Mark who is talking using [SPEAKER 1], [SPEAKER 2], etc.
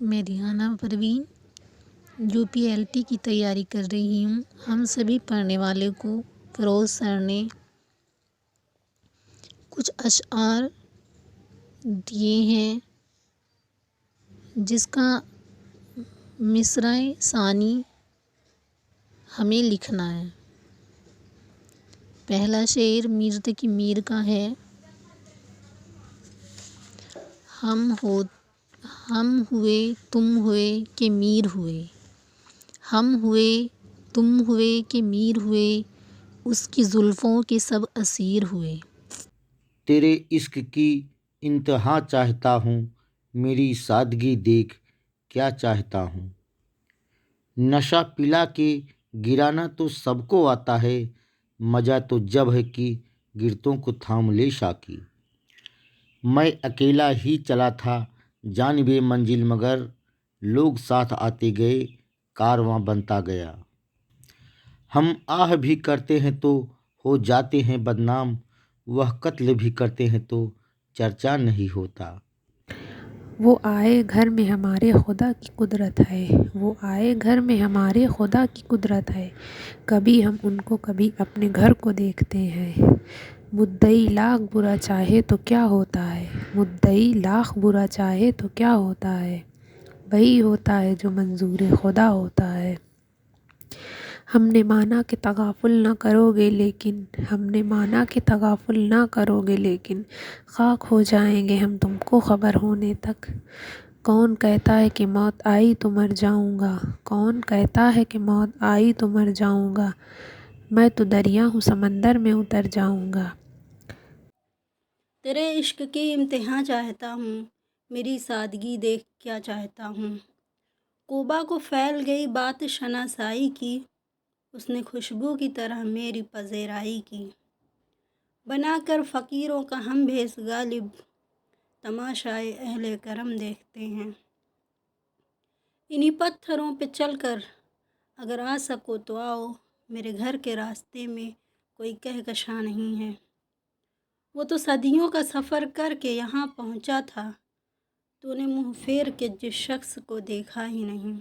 [SPEAKER 1] میں ریحانہ پروین UPLT کی تیاری کر رہی ہوں۔ ہم سبھی پڑھنے والے کو فیروز سر نے کچھ اشعار دیے ہیں جس کا مصرع ثانی ہمیں لکھنا ہے۔ پہلا شعر میر تقی میر کا ہے۔ ہم ہوئے تم ہوئے کہ میر ہوئے، ہم ہوئے تم ہوئے کہ میر ہوئے، اس کی زلفوں کے سب اسیر ہوئے۔
[SPEAKER 2] تیرے عشق کی انتہا چاہتا ہوں، میری سادگی دیکھ کیا چاہتا ہوں۔ نشہ پلا کے گرانا تو سب کو آتا ہے، مزہ تو جب ہے کہ گرتوں کو تھام لے ساقی۔ میں اکیلا ہی چلا تھا جانب منزل مگر لوگ ساتھ آتے گئے، کارواں بنتا گیا۔ ہم آہ بھی کرتے ہیں تو ہو جاتے ہیں بدنام، وہ قتل بھی کرتے ہیں تو چرچا نہیں ہوتا۔
[SPEAKER 3] وہ آئے گھر میں ہمارے خدا کی قدرت ہے، وہ آئے گھر میں ہمارے خدا کی قدرت ہے، کبھی ہم ان کو کبھی اپنے گھر کو دیکھتے ہیں۔ مدعی لاکھ برا چاہے تو کیا ہوتا ہے، مدعی لاکھ برا چاہے تو کیا ہوتا ہے، وہی ہوتا ہے جو منظور خدا ہوتا ہے۔ ہم نے مانا کہ تغافل نہ کرو گے لیکن، ہم نے مانا کہ تغافل نہ کرو گے لیکن، خاک ہو جائیں گے ہم تم کو خبر ہونے تک۔ کون کہتا ہے کہ موت آئی تو مر جاؤں گا، کون کہتا ہے کہ موت آئی تو مر جاؤں گا، میں تو دریا ہوں سمندر میں اتر جاؤں گا۔
[SPEAKER 4] تیرے عشق کی امتحاں چاہتا ہوں، میری سادگی دیکھ کیا چاہتا ہوں۔ قبا کو پھیل گئی بات شناسائی کی، اس نے خوشبو کی طرح میری پذیرائی کی۔ بنا کر فقیروں کا ہم بھیس غالب، تماشائے اہل کرم دیکھتے ہیں۔ انہی پتھروں پہ چل کر اگر آ سکو تو آؤ، میرے گھر کے راستے میں کوئی کہکشاں نہیں ہے۔ وہ تو صدیوں کا سفر کر کے یہاں پہنچا تھا، تو نے منہ پھیر کے جس شخص کو دیکھا ہی نہیں۔